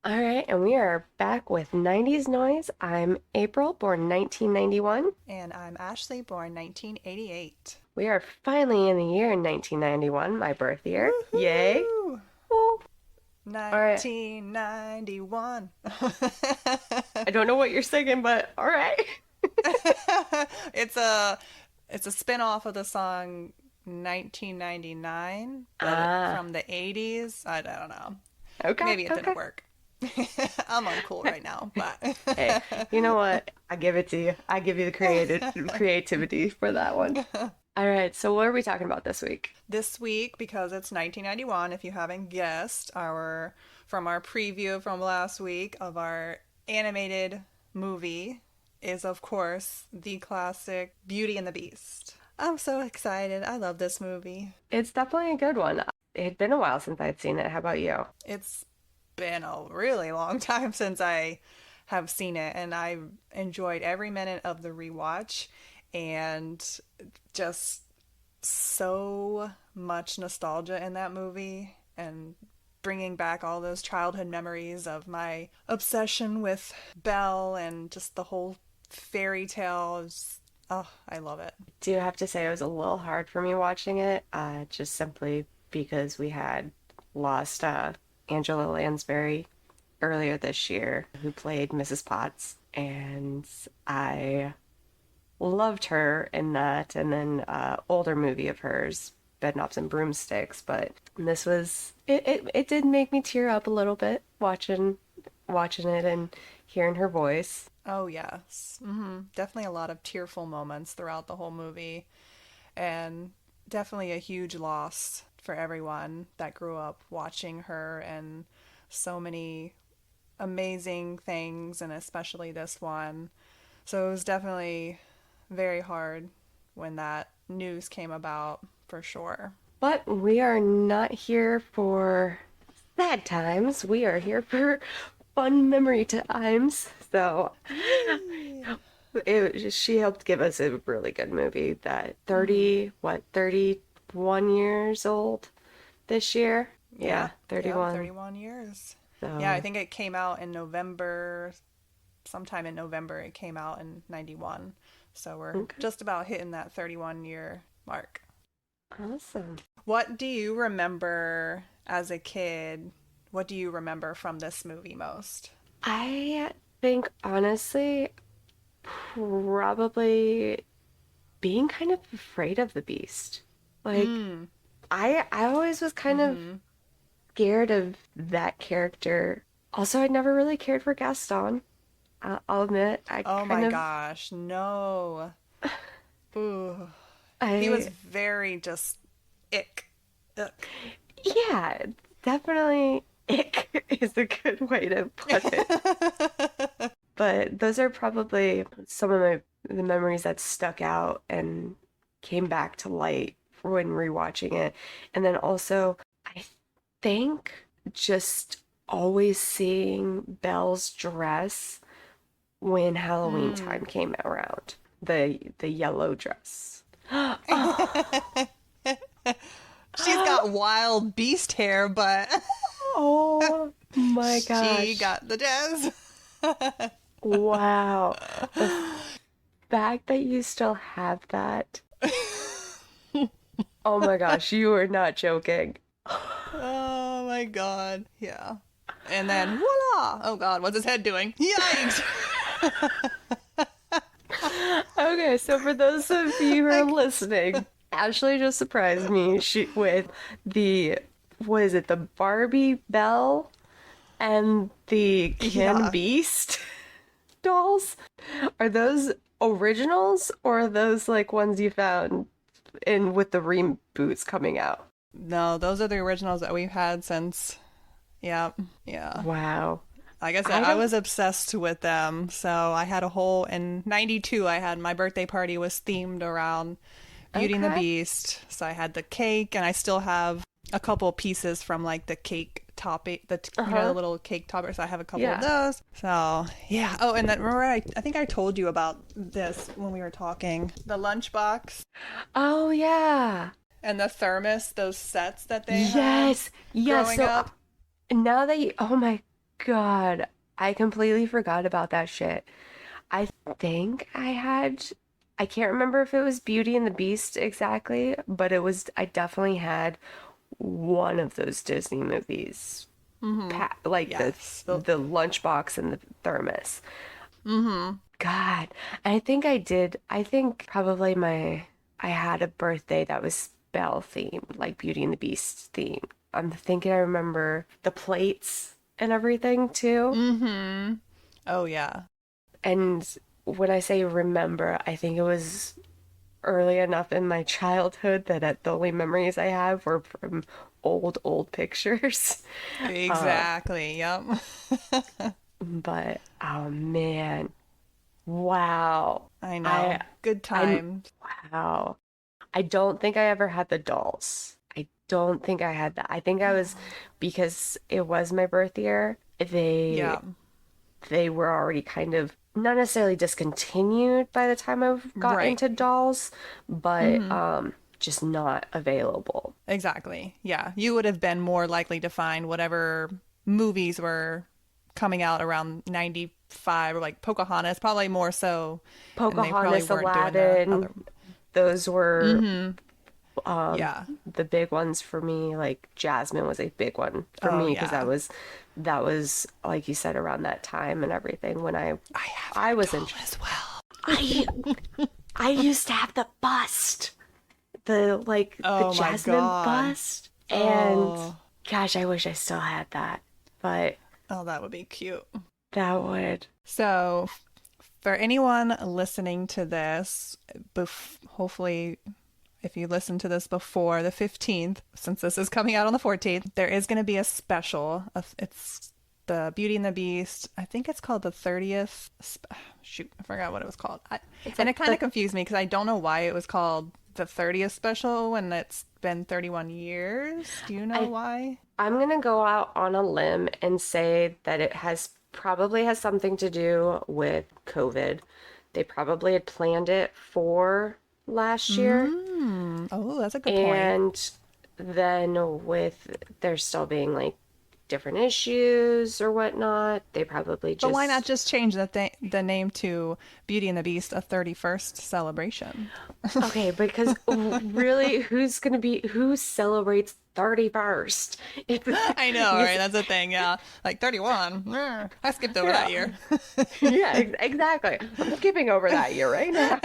All right, and we are back with 90s Noise. I'm April, born 1991. And I'm Ashley, born 1988. We are finally in the year 1991, my birth year. Yay! Woohoo! Woo. All right, 1991. I don't know what you're singing, but all right. it's a it's a spin-off of the song 1999, but Ah, from the 80s. I don't know. okay, Maybe it okay. didn't work. I'm uncool right now, but Hey, you know what? I give it to you. I give you the creativity for that one. All right, so what are we talking about this week? this week, because it's 1991, if you haven't guessed, our preview from last week of our animated movie is of course the classic Beauty and the Beast. I'm so excited. I love this movie. It's definitely a good one. It had been a while since I'd seen it. How about you? It's been a really long time since I have seen it, and I enjoyed every minute of the rewatch, and just so much nostalgia in that movie, and bringing back all those childhood memories of my obsession with Belle and just the whole fairy tale. Oh, I love it. Do have to say it was a little hard for me watching it, just simply because we had lost Angela Lansbury earlier this year, who played Mrs. Potts, and I loved her in that, and then older movie of hers, Bedknobs and Broomsticks. But this was it did make me tear up a little bit watching it and hearing her voice. Oh, yes. Definitely a lot of tearful moments throughout the whole movie, and definitely a huge loss for everyone that grew up watching her, and so many amazing things, and especially this one. So it was definitely very hard when that news came about, for sure. But we are not here for sad times. We are here for fun memory times. So Yay! she helped give us a really good movie that 30, what, 31 years old this year? Yeah, Yep, yep, 31. 31 years. Yeah, I So, think it came out in November, sometime in November it came out in 91. So we're okay, just about hitting that 31-year mark. awesome. What do you remember as a kid? What do you remember from this movie most? I think honestly, probably being kind of afraid of the beast. Like, Mm. I always was kind of Mm-hmm. scared of that character. Also, I never really cared for Gaston. I'll admit, I Oh kind my of, gosh, no. Ooh. He was I, very just ick. Ick. yeah, definitely ick is a good way to put it. But those are probably some of the memories that stuck out and came back to light when rewatching it. And then also, I think just always seeing Belle's dress when Halloween time Mm. came around. The yellow dress. Oh, She's got wild beast hair, but oh my she gosh. got the jazz. Wow. The fact that you still have that. Oh my gosh, you are not joking. Oh my god. Yeah. And then voila! Oh god, what's his head doing? Yikes! Okay, so for those of you who are Like, listening, Ashley just surprised me with the, what is it, the Barbie Belle and the Ken yeah. Beast dolls? Are those originals or are those like ones you found in with the reboots coming out? No, those are the originals that we've had since. Yeah. Yeah. Wow. Like I said, I I don't, was obsessed with them. So I had a whole, in 92, I had my birthday party was themed around Beauty and the okay. Beast. So I had the cake, and I still have a couple pieces from like the cake topping, the Uh-huh. little cake toppers. I have a couple of Yeah. those. So yeah. Oh, and then remember, I think I told you about this when we were talking. The lunchbox Oh yeah. and the thermos, those sets that they had Yes. Yes. growing So up. now that you, oh my God, I completely forgot about that shit. I think I can't remember if it was Beauty and the Beast exactly, but I definitely had one of those Disney movies, Mm-hmm. like Yes. the lunchbox and the thermos. God, I think I did. I think probably I had a birthday that was Belle themed, like Beauty and the Beast themed. I'm thinking I remember the plates and everything too. Mm-hmm. Oh yeah. And when I say remember, I think it was early enough in my childhood that the only memories I have were from old pictures. Exactly. Yep. But oh man, wow. I I know. Good I'm times. wow. I don't think I ever had the dolls. I don't think I had that. I think I was because it was my birth year. Yeah. They were already kind of not necessarily discontinued by the time I got Right. into dolls, but Mm-hmm. just not available. Exactly. Yeah. You would have been more likely to find whatever movies were coming out around 95 or like Pocahontas, probably more so. And they probably Pocahontas, weren't doing the other. Aladdin, those were Mm-hmm. Yeah. the big ones for me. Like Jasmine was a big one for Oh, me because yeah. that was like you said around that time and everything when I have I your was in doll as well. I I used to have the bust. The Oh, my Jasmine God. bust and Oh. gosh, I wish I still had that. But Oh, that would be cute. that would So, for anyone listening to this, hopefully, if you listen to this before the 15th, since this is coming out on the 14th, there is going to be a special. It's the Beauty and the Beast. I think it's called the 30th. Shoot, I forgot what it was called. it's And like it kind of confused me because I don't know why it was called the 30th special when it's been 31 years. Do you know I why? I'm gonna go out on a limb and say that it has probably has something to do with COVID. They probably had planned it for last year, Oh, that's a good point. and then with there still being like different issues or whatnot, they probably But why not just just change the name to Beauty and the Beast, a 31st celebration? okay, because really, who celebrates 31st? I know, right? Because That's the thing, yeah. Like 31. I skipped over that yeah, year. yeah, exactly. I'm skipping over that year right now.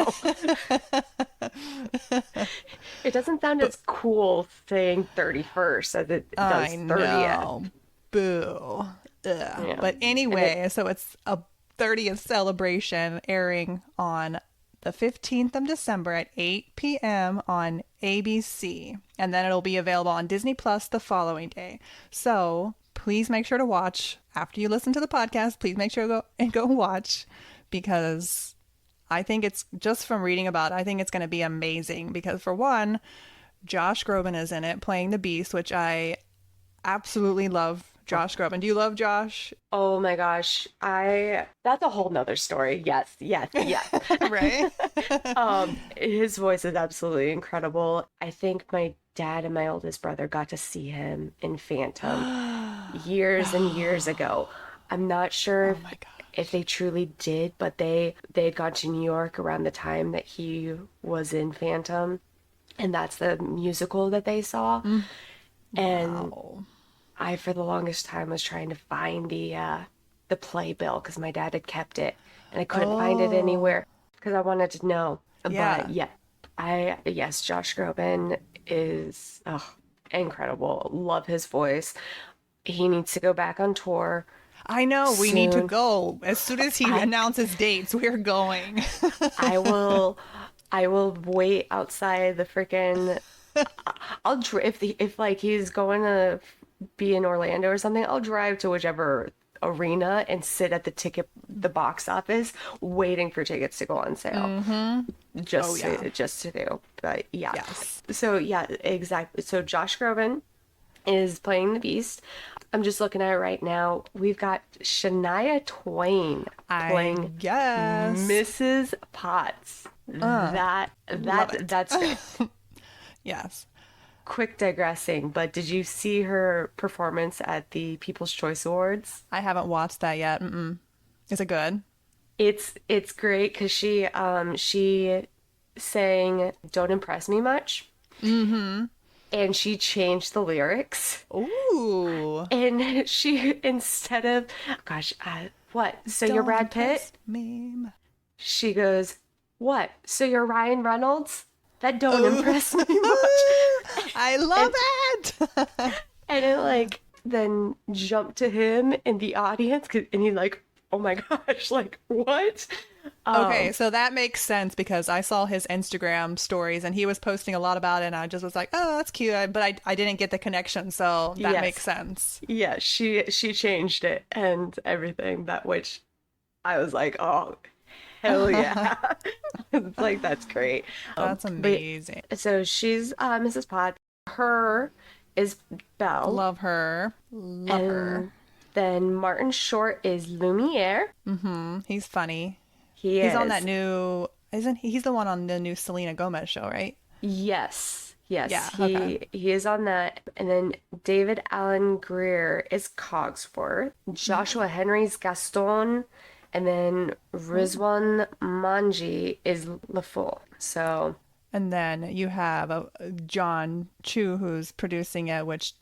It doesn't sound But as cool saying 31st as it does I 30th. know. Boo. Ugh. Yeah. But And it anyway, so it's a 30th celebration airing on the 15th of December at 8 p.m. on ABC. And then it'll be available on Disney Plus the following day. So please make sure to watch after you listen to the podcast. Please make sure to go watch because I think it's just from reading about it, I think it's going to be amazing because for one, Josh Groban is in it playing the Beast, which I absolutely love Josh Groban. Do you love Josh? oh my gosh, I that's a whole nother story. Yes, yes, yes. Right? His voice is absolutely incredible. I think my dad and my oldest brother got to see him in Phantom years and years ago. I'm not sure Oh my if gosh. they truly did, but they had gone to New York around the time that he was in Phantom, and that's the musical that they saw. And Wow. I, for the longest time, was trying to find the playbill because my dad had kept it, and I couldn't find it Oh, anywhere because I wanted to know. But yeah. yeah, I yes, Josh Groban is incredible. Love his voice. He needs to go back on tour I know. We need to soon. go. As soon as he I announces dates, we're going. I will I will wait outside the freaking if like he's going to be in Orlando or something, I'll drive to whichever arena and sit at the box office waiting for tickets to go on sale. Oh, yeah. Just to do. But yeah. Yes. So yeah, exactly. So Josh Groban is playing the Beast. I'm just looking at it right now. We've got Shania Twain I playing guess. Mrs. Potts. Love it. That's great. Yes. quick digressing, but did you see her performance at the People's Choice Awards? I haven't watched that yet. Mm-mm. Is it good? It's great because she sang "Don't Impress Me Much," Mm-hmm. and she changed the lyrics. Ooh. And she, instead of, gosh, what? So you're Don't Brad impress Pitt? me. She goes, what? So you're Ryan Reynolds? That don't Oh. impress me much. I love And it. and it like then jumped to him in the audience, and he like, oh my gosh, like what? Okay, Um, so that makes sense because I saw his Instagram stories and he was posting a lot about it and I just was like, oh, that's cute. But I didn't get the connection, so that makes yes, sense. yeah, she changed it and everything, that which I was like, oh hell yeah. It's like that's great. That's But amazing. so she's Mrs. Potts. Her is Belle, Love her. Love her. and then Martin Short is Lumiere. He's funny. He He's on that is. new, isn't he? He's the one on the new Selena Gomez show, right? Yes. Yes, Yeah, okay. he is on that. And then David Allen Greer is Cogsworth. Joshua Henry's Gaston, and then Ooh. Rizwan Manji is LeFou. So, And then you have John Chu who's producing it, which,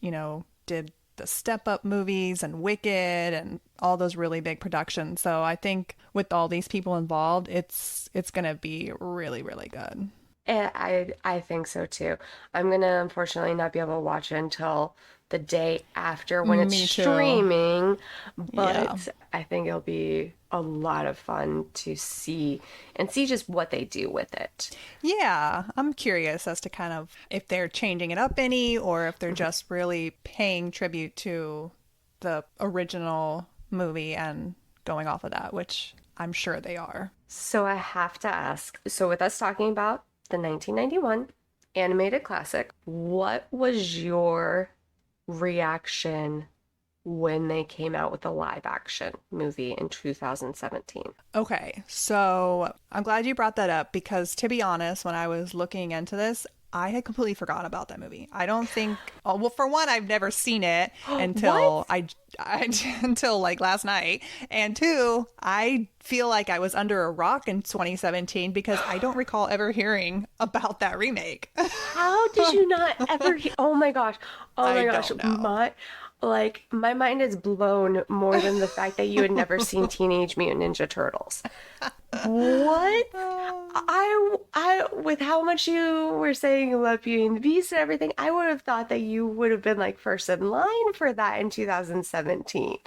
did the Step Up movies and Wicked and all those really big productions. So I think with all these people involved, it's gonna be really, really good. I think so too. I'm gonna unfortunately not be able to watch it until the day after when it's Me too. streaming, Yeah. but I think it'll be a lot of fun to see and see just what they do with it. Yeah, I'm curious as to kind of if they're changing it up any or if they're just really paying tribute to the original movie and going off of that, which I'm sure they are. So I have to ask, so with us talking about the 1991 animated classic, what was your reaction when they came out with the live action movie in 2017? Okay, so I'm glad you brought that up because to be honest, when I was looking into this, I had completely forgotten about that movie. I don't think, oh, well, for one, I've never seen it What? until I until like last night, and two, I feel like I was under a rock in 2017 because I don't recall ever hearing about that remake. How did you not ever oh my gosh. Oh I my gosh. don't know. My mind is blown more than the fact that you had never seen Teenage Mutant Ninja Turtles. What? I with how much you were saying you love Beauty and the Beast and everything, I would have thought that you would have been like first in line for that in 2017.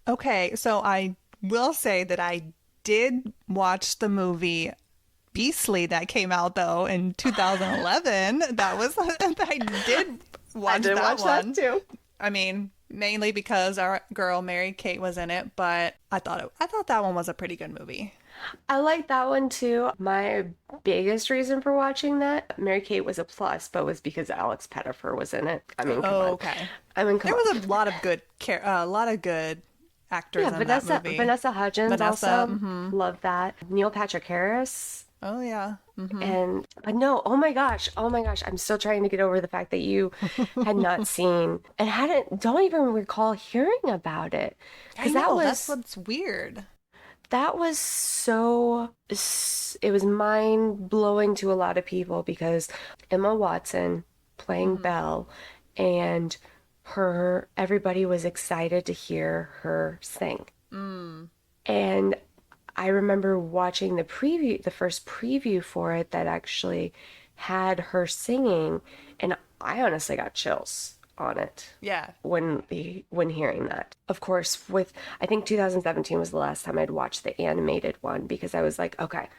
Okay, so I will say that I did watch the movie Beastly that came out though in 2011. That was I did I watch did that watch that one. too. I mean, mainly because our girl Mary Kate was in it, but I thought that one was a pretty good movie. I like that one too. My biggest reason for watching that, Mary Kate was a plus, but was because Alex Pettyfer was in it. I mean, come Oh, on. okay. I mean, come There on. was a lot of a lot of good Yeah, actors in that movie. Vanessa Hudgens Vanessa, also. Love that. Neil Patrick Harris. oh yeah. And but no, oh my gosh, oh my gosh, I'm still trying to get over the fact that you had not seen and hadn't don't even recall hearing about it. I Because know, that's what's weird. that was it was mind blowing to a lot of people because Emma Watson playing Hmm. Belle, and her everybody was excited to hear her sing. Mm. And I remember watching the first preview for it that actually had her singing, and I honestly got chills on it Yeah. when hearing that. Of course, with I think 2017 was the last time I'd watched the animated one because I was like, okay,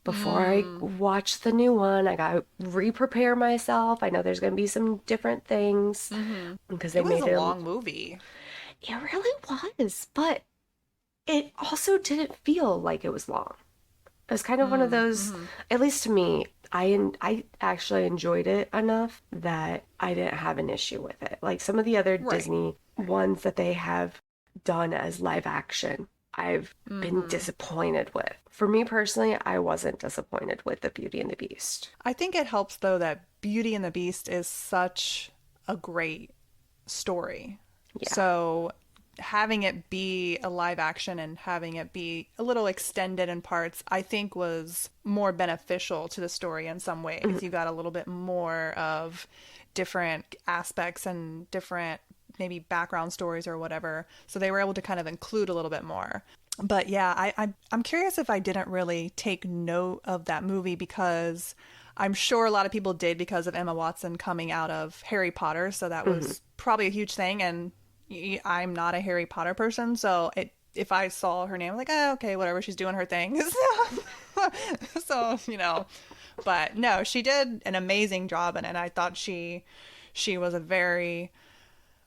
before I Mm. watch the new one, I gotta re-prepare myself. I know there's gonna be some different things Hmm. because they It was made a it. long movie. It really was, but it also didn't feel like it was long. It was kind of one of Mm. those, Hmm. at least to me, I actually enjoyed it enough that I didn't have an issue with it. Like some of the other Right. Disney ones that they have done as live action, I've been Mm-hmm. disappointed with. For me personally, I wasn't disappointed with The Beauty and the Beast. I think it helps though that Beauty and the Beast is such a great story. Yeah. So having it be a live action and having it be a little extended in parts, I think was more beneficial to the story in some ways. Mhm. You got a little bit more of different aspects and different maybe background stories or whatever. So they were able to kind of include a little bit more. But yeah, I'm curious if I didn't really take note of that movie because I'm sure a lot of people did because of Emma Watson coming out of Harry Potter. So that Mhm. was probably a huge thing. And I'm not a Harry Potter person. So if I saw her name, I'm like, oh, okay, whatever, she's doing her thing. So, but no, she did an amazing job in it. I thought she was a very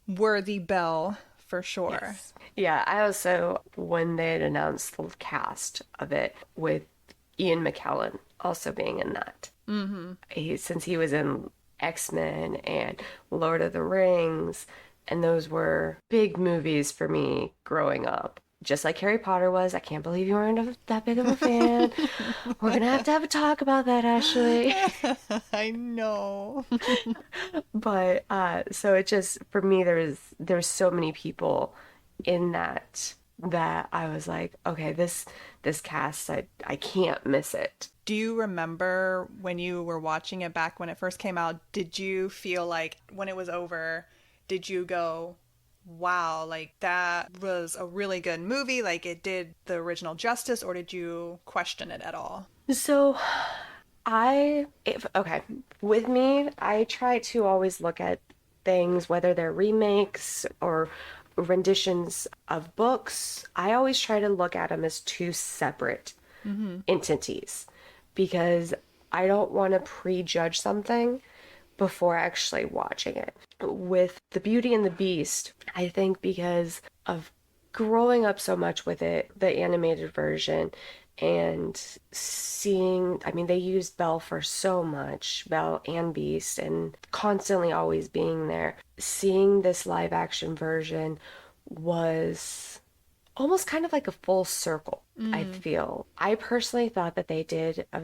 worthy Belle for sure. Yes. Yeah, I also, when they had announced the cast of it with Ian McKellen also being in that, since he was in X-Men and Lord of the Rings, and those were big movies for me growing up. Just like Harry Potter was. I can't believe you weren't that big of a fan. We're gonna have a talk about that, Ashley. I know. But so it just for me there's so many people in that I was like, okay, this cast I can't miss it. Do you remember when you were watching it back when it first came out? Did you feel like when it was over, did you go, wow, like that was a really good movie? Like it did the original justice, or did you question it at all? So if okay, with me, I try to always look at things, whether they're remakes or renditions of books. I always try to look at them as two separate Mm-hmm. entities because I don't want to prejudge something before actually watching it. With The Beauty and the Beast, I think because of growing up so much with it, the animated version, and seeing, I mean, they used Belle for so much, Belle and Beast, and constantly always being there. Seeing this live action version was almost kind of like a full circle, I Mm, feel. I personally thought that they did a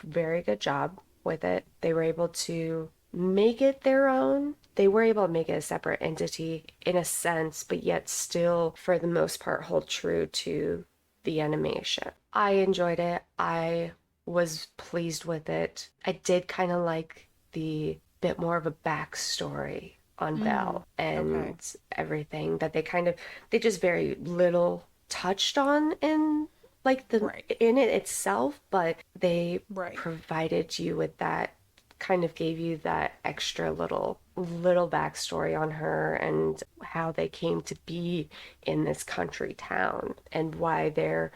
very good job with it. They were able to make it their own. They were able to make it a separate entity in a sense, but yet still, for the most part, hold true to the animation. I enjoyed it. I was pleased with it. I did kind of like the bit more of a backstory on mm, Belle okay. and everything that they just very little touched on in like the Right. in it itself, but they Right. provided you with that, kind of gave you that extra little backstory on her and how they came to be in this country town and why their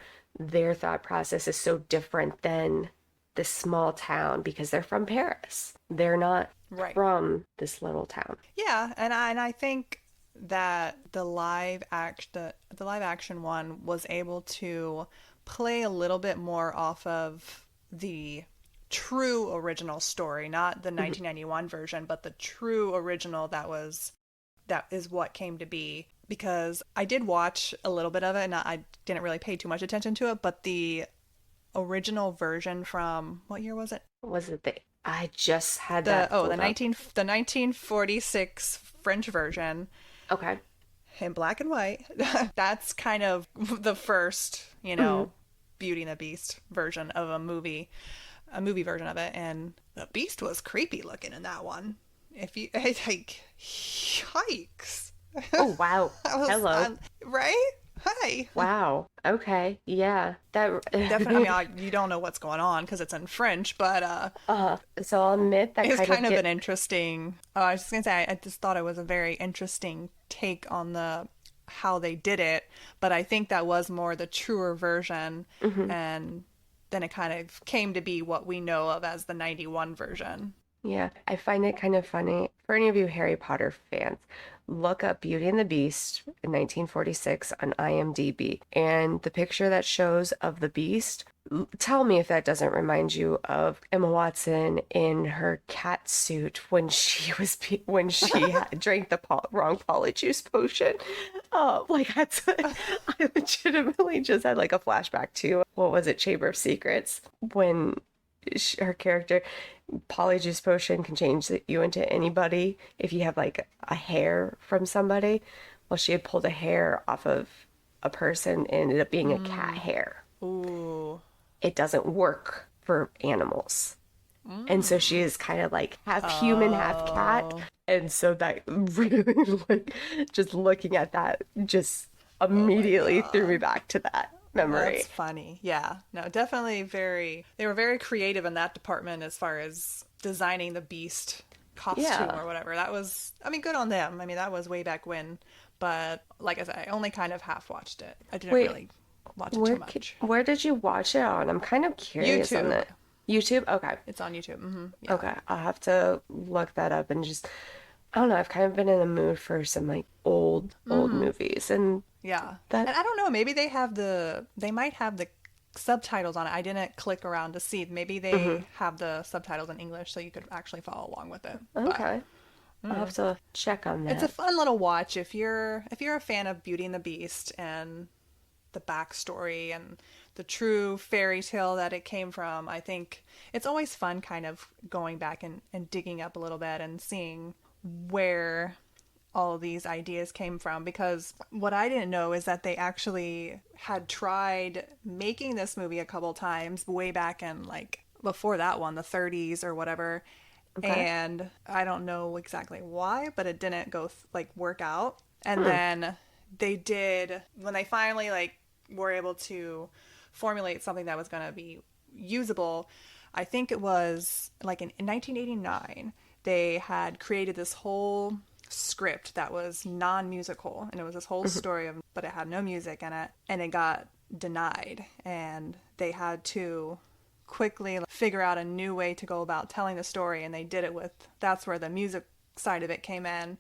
thought process is so different than this small town because they're from Paris. They're not Right. from this little town. Yeah, and I think that the live action one was able to play a little bit more off of the true original story, not the Mhm. 1991 version, but the true original that is what came to be. Because I did watch a little bit of it and I didn't really pay too much attention to it, but the original version from what year was it? Was it the I just had that The pulled up. 1946 French version Okay. in black and white. That's kind of the first, Mhm. Beauty and the Beast version of a movie version of it, and the Beast was creepy looking in that one. If you like, yikes! Oh, wow. I was Hello. right. Hi. Wow. Okay. Yeah. Definitely. I mean, That you don't know what's going on because it's in French, but so I'll admit that it's kind of kind of an get interesting. Oh, I was just gonna say, I just thought it was a very interesting take on the how they did it, but I think that was more the truer version, mhm. and then it kind of came to be what we know of as the 91 version. Yeah, I find it kind of funny. For any of you Harry Potter fans, look up Beauty and the Beast in 1946 on IMDb. And the picture that shows of the Beast, tell me if that doesn't remind you of Emma Watson in her cat suit when she drank the wrong polyjuice potion. Oh, like that's I legitimately just had like a flashback to what was it, Chamber of Secrets, when her character Polyjuice Potion can change you into anybody if you have like a hair from somebody. Well, she had pulled a hair off of a person and ended up being a cat hair. Ooh. It doesn't work for animals. And so she is kind of like half human, half cat. Oh. And so that really, like, just looking at that just Oh my immediately threw me God. back to that That's memory. funny. Yeah. No, definitely they were very creative in that department as far as designing the beast costume Yeah. or whatever. That was, I mean, good on them. I mean, that was way back when. But like I said, I only kind of half watched it. I didn't Wait, really watch it too much. where did you watch it on? I'm kind of curious on YouTube. that. YouTube? Okay. It's on YouTube. Yeah. Okay. I'll have to look that up and just I don't know, I've kind of been in the mood for some like old movies and Yeah. that And I don't know, maybe they might have the subtitles on it. I didn't click around to see. Maybe mhm. they have the subtitles in English so you could actually follow along with it. But Okay. I'll have to check on it's a that. fun little watch if you're a fan of Beauty and the Beast and the backstory and the true fairy tale that it came from. I think it's always fun kind of going back and digging up a little bit and seeing where all of these ideas came from, because what I didn't know is that they actually had tried making this movie a couple times way back in, like, before that one, the 30s or whatever, Okay. and I don't know exactly why, but it didn't like work out. And Hmm. then they did, when they finally like were able to formulate something that was going to be usable. I think it was like in 1989 they had created this whole script that was non-musical, and it was this whole story of, but it had no music in it, and it got denied, and they had to quickly figure out a new way to go about telling the story, and they did it with, that's where the music side of it came in,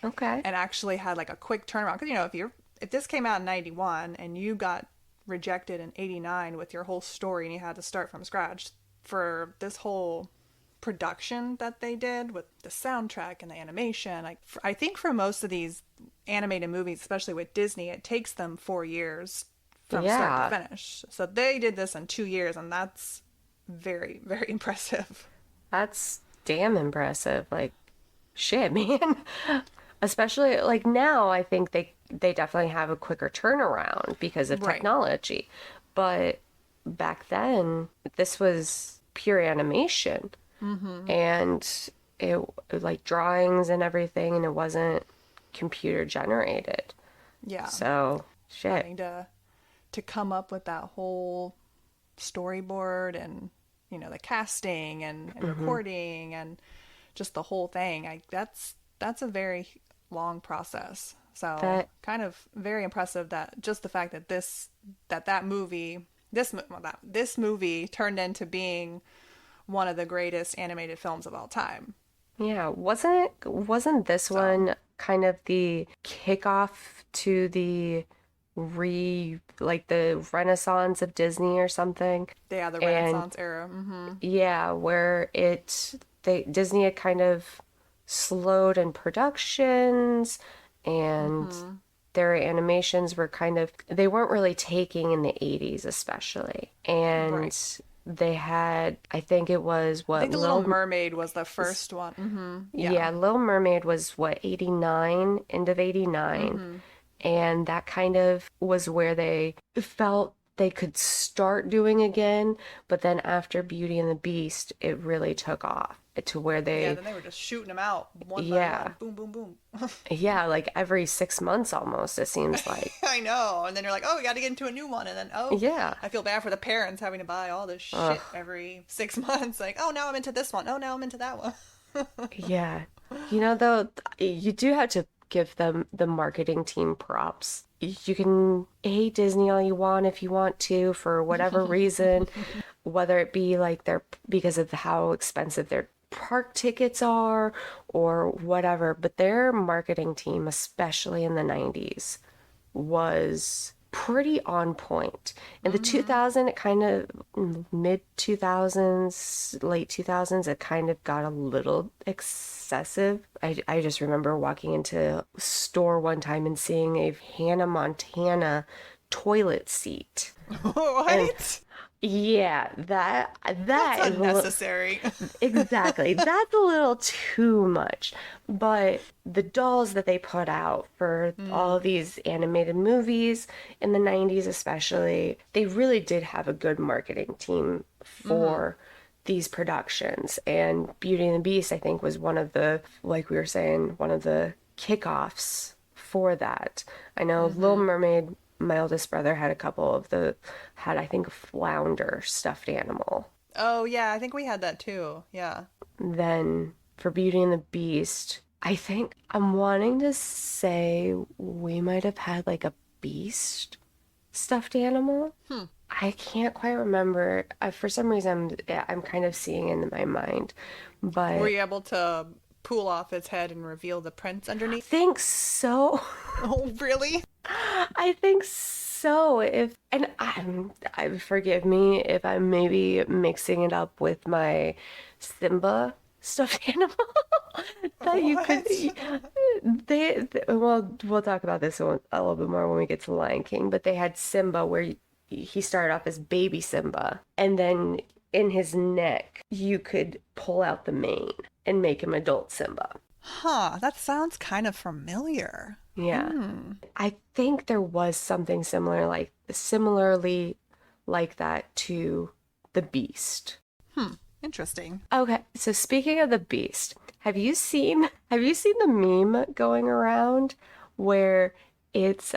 Okay. and actually had like a quick turnaround, because if this came out in 91 and you got rejected in 89 with your whole story and you had to start from scratch for this whole production that they did with the soundtrack and the animation, like, I think for most of these animated movies, especially with Disney, it takes them 4 years from start to Yeah. finish. So they did this in 2 years, and that's very, very impressive. That's damn impressive. Like shit, man. Especially like now, I think they definitely have a quicker turnaround because of Right. technology. But back then, this was pure animation and it like drawings and everything, and it wasn't computer generated. Yeah. So, shit. Having to come up with that whole storyboard and the casting and Hmm. recording and just the whole thing. That's a very long process. So That kind of very impressive that just the fact that that movie this movie turned into being one of the greatest animated films of all time. Yeah, wasn't this So one kind of the kickoff to the like the Renaissance of Disney or something? yeah, the And Renaissance era. yeah, where Disney had kind of slowed in productions and their animations were kind of they weren't really taking in the 80s especially. Right. And they had I think it was I what think the Little Mermaid was the first one. Yeah. yeah, Little Mermaid was what, 89, end of 89. And that kind of was where they felt they could start doing again. But then after Beauty and the Beast, it really took off to where Yeah, they, then they were just shooting them out one by yeah, one. Boom, boom, boom. yeah, like every 6 months almost, it seems like. I know. And then you're like, oh, we got to get into a new one. And then, oh, Yeah. I feel bad for the parents having to buy all this Ugh, shit every 6 months. Like, oh, now I'm into this one. Oh, now I'm into that one. yeah. You know, though, you do have to give them the marketing team props. You can hate Disney all you want if you want to for whatever reason, whether it be like they're because of how expensive their park tickets are or whatever, but their marketing team, especially in the 90s, was pretty on point. In the 2000, it kind of mid 2000s, late 2000s, it kind of got a little excessive. I just remember walking into a store one time and seeing a Hannah Montana toilet seat. And What? yeah, That's that is a little, unnecessary. exactly. That's a little too much. But the dolls that they put out for all of these animated movies in the 90s, especially, they really did have a good marketing team for these productions. And Beauty and the Beast, I think, was one of the, like we were saying, one of the kickoffs for that. I know Little Mermaid, my oldest brother had a couple of had I think a flounder stuffed animal. Oh, yeah, I think we had that too. Yeah. Then for Beauty and the Beast, I think I'm wanting to say we might have had like a beast stuffed animal. I can't quite remember. For some reason, I'm kind of seeing it in my mind, Were but you able to pull off its head and reveal the prince I underneath? think so. Oh, really? I think so. If and I forgive me if I'm maybe mixing it up with my Simba stuffed animal that you could What? well, we'll talk about this a little bit more when we get to Lion King, but they had Simba where he started off as baby Simba, and then in his neck you could pull out the mane and make him adult Simba. Huh, that sounds kind of familiar. Yeah. Hmm. I think there was something similarly like that to the Beast. Hmm. Interesting. Okay, so speaking of the Beast, have you seen the meme going around where it's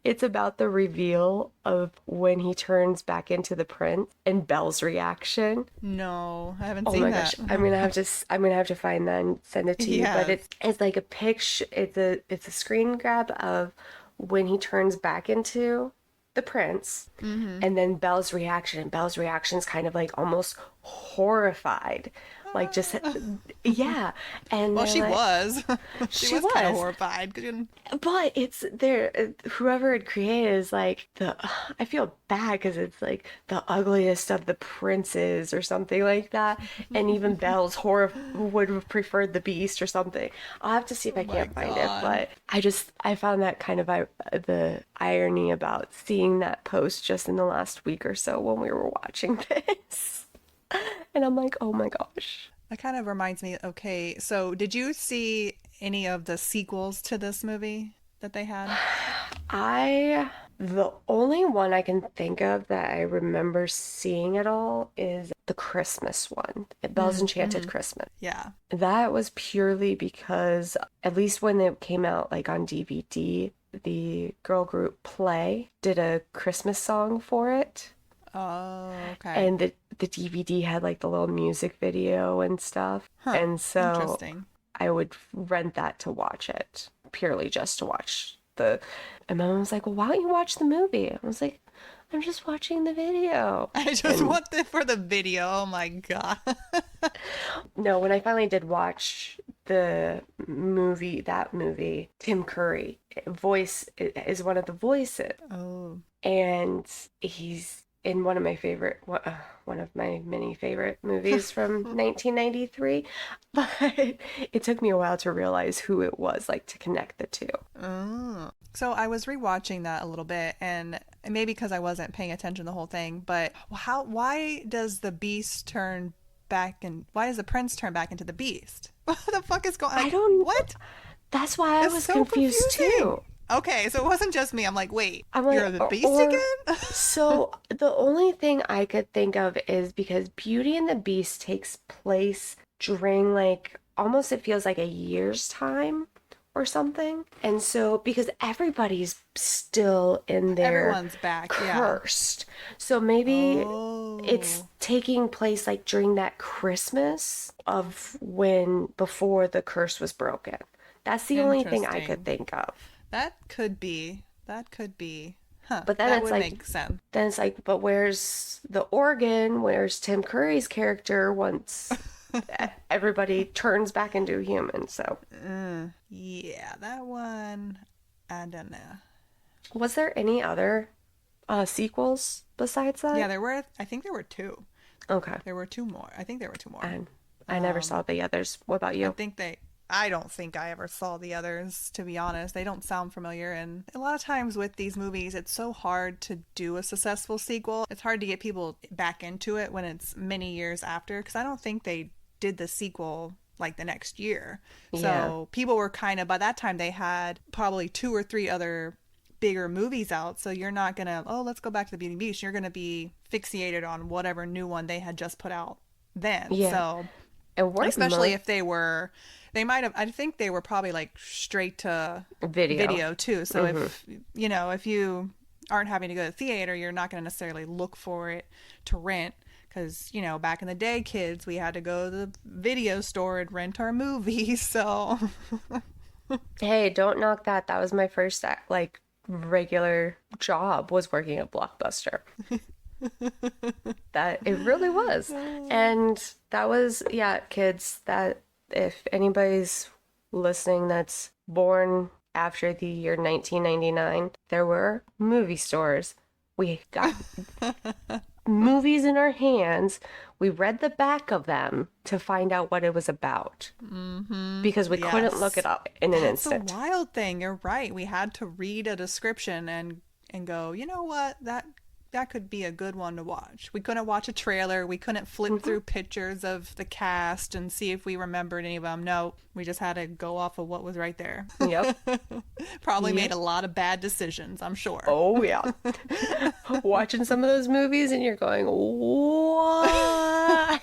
it's about the reveal of when he turns back into the prince and Belle's reaction? No, I haven't Oh seen my gosh, that. I'm gonna have to find that and send it to you. But Yes. it's like a picture. It's a screen grab of when he turns back into the prince, and then Belle's reaction. And Belle's reaction is kind of like almost horrified, like just yeah. And Well, they're she like, was. She she was kind of was. horrified. But it's there. Whoever had created is like I feel bad because it's like the ugliest of the princes or something like that. And even Belle's horror would have preferred the beast or something. I'll have to see if Oh I my can't find it. God. But I found that kind of the irony about seeing that post just in the last week or so when we were watching this. And I'm like, oh my gosh. That kind of reminds me. Okay, so did you see any of the sequels to this movie that they had? The only one I can think of that I remember seeing at all is the Christmas one, Belle's Enchanted Christmas. Yeah. That was purely because, at least when it came out like on DVD, the girl group Play did a Christmas song for it. Oh, okay. And the DVD had like the little music video and stuff. Huh. And so Interesting. I would rent that to watch it, purely just to watch the. And my mom was like, "Well, why don't you watch the movie?" I was like, "I'm just watching the video." I just And want it for the video. Oh my God. no, when I finally did watch that movie, Tim Curry voice is one of the voices, Oh. and he's in one of my many favorite movies from 1993. But it took me a while to realize who it was, like to connect the two. Oh. So I was rewatching that a little bit, and maybe because I wasn't paying attention to the whole thing, but why does the beast turn back and why does the prince turn back into the beast? What the fuck is going on? I don't. What? That's why I It's was so confused confusing. too. Okay, so it wasn't just me. I'm like, wait, I'm like, you're the beast or again? so the only thing I could think of is because Beauty and the Beast takes place during like almost it feels like a year's time or something. And so because everybody's still in their Everyone's back, yeah. cursed. So maybe it's Oh, taking place like during that Christmas of when before the curse was broken. That's the only thing I could interesting. think of. That could be. That could be. Huh, But then that it's would like, make sense. but where's the organ? Where's Tim Curry's character once everybody turns back into human? So Yeah, that one, I don't know. Was there any other sequels besides Yeah, that? there were. I think there were two. Okay. There were two more. I think there were two more. And I never saw Um, the others. What about I you? think they. I don't think I ever saw the others, to be honest. They don't sound familiar. And a lot of times with these movies, it's so hard to do a successful sequel. It's hard to get people back into it when it's many years after, because I don't think they did the sequel like the next year. Yeah. So people were kind of, by that time, they had probably two or three other bigger movies out. So you're not going to, oh, let's go back to the Beauty and the Beast. You're going to be fixated on whatever new one they had just put out then. Yeah. So And weren't especially mo if they were, they might have, I think they were probably like straight to video. video too. So Hmm. if you know, if you aren't having to go to the theater, you're not going to necessarily look for it to rent, because you know, back in the day, kids, we had to go to the video store and rent our movies. So Hey, don't knock that. That was my first like regular job was working at Blockbuster. That it really was. And that was, yeah, kids, that if anybody's listening that's born after the year 1999, there were movie stores. We got movies in our hands. We read the back of them to find out what it was about because we couldn't look it yes, up in an that's a instant. wild thing. You're right. We had to read a description and go, you know what, that could be a good one to watch. We couldn't watch a trailer. We couldn't flip Hmm. through pictures of the cast and see if we remembered any of them. No, we just had to go off of what was right there. Yep. Probably made Yep. a lot of bad decisions, I'm sure. Oh, yeah. Watching some of those movies and you're going, what?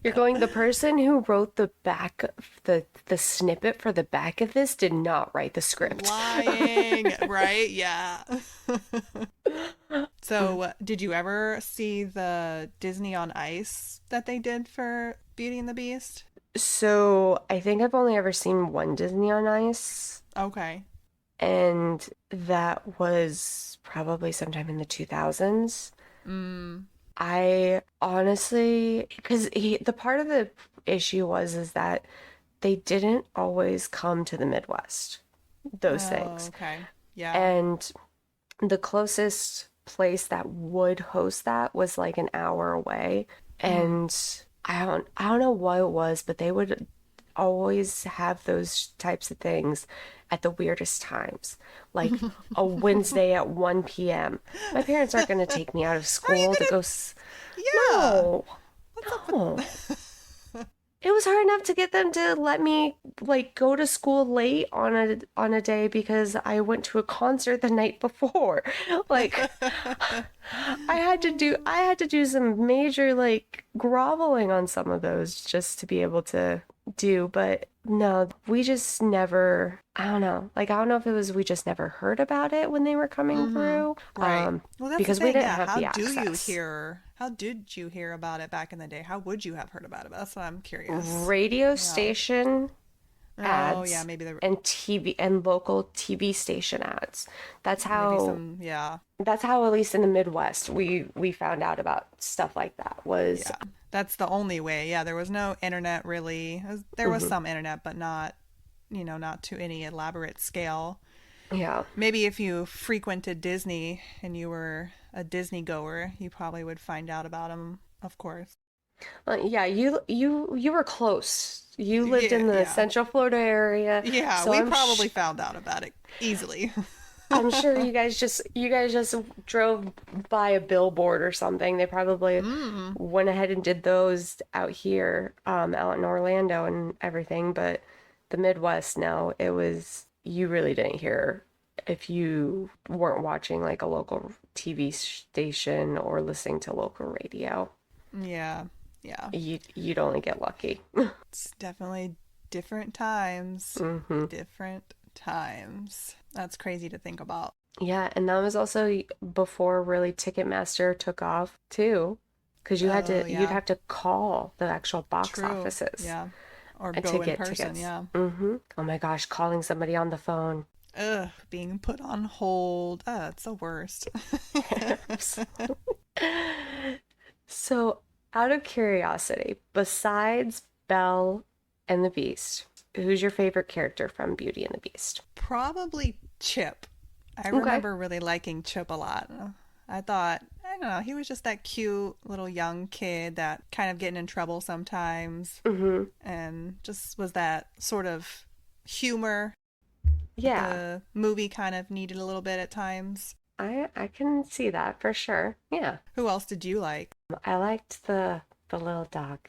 You're going, the person who wrote the back, the snippet for the back of this did not write the script. Lying, right? Yeah. So, did you ever see the Disney on Ice that they did for Beauty and the Beast? So I think I've only ever seen one Disney on Ice, Okay. and that was probably sometime in the 2000s. Mm. I honestly, because the part of the issue was is that they didn't always come to the Midwest, those Oh, things. okay. Yeah. And the closest place that would host that was like an hour away. Mm. And I don't know what it was, but they would always have those types of things at the weirdest times. Like a Wednesday at 1 p.m. My parents aren't going to take me out of How are you school to gonna? go Yeah. no. What's up No. with? It was hard enough to get them to let me like go to school late on a day because I went to a concert the night before. Like I had to do some major like groveling on some of those just to be able to do, but no, we just never, I don't know. Like I don't know if it was we just never heard about it when they were coming Mm-hmm. through, Right. Well, that's the because we thing. didn't Yeah. have How the do you access. hear? How did you hear about it back in the day? How would you have heard about it? That's what I'm curious. Radio Yeah. station Oh, yeah. ads Maybe the and TV and local TV station ads. maybe some. Yeah. That's how at least in the Midwest we found out about stuff like that was Yeah. That's the only way. Yeah. There was no internet really. There was mhm, some internet, but not, not to any elaborate scale. yeah. Maybe if you frequented Disney and you were a Disney goer, you probably would find out about them, of course. Yeah, you were close. You lived Yeah, in the yeah. Central Florida area, Yeah, so we probably found out about it easily. I'm sure you guys just drove by a billboard or something. They probably Mm. went ahead and did those out here, out in Orlando and everything, but the Midwest, no, it was you really didn't hear if you weren't watching like a local TV station or listening to local radio. Yeah, yeah. You'd only get lucky. It's definitely different times. Hmm. Different times. That's crazy to think about. Yeah, and that was also before really Ticketmaster took off too, because Oh, you'd yeah. have to call the actual box True. offices Yeah. Or to go in get person, tickets. yeah. Oh my gosh, calling somebody on the phone. Ugh, being put on hold. It's the worst. So, out of curiosity, besides Belle and the Beast, who's your favorite character from Beauty and the Beast? Probably Chip. I Okay. remember really liking Chip a lot. I thought, I don't know, he was just that cute little young kid that kind of getting in trouble sometimes Mm-hmm. and just was that sort of humor that Yeah. the movie kind of needed a little bit at times. I can see that for sure. Yeah. Who else did you like? I liked the little dog.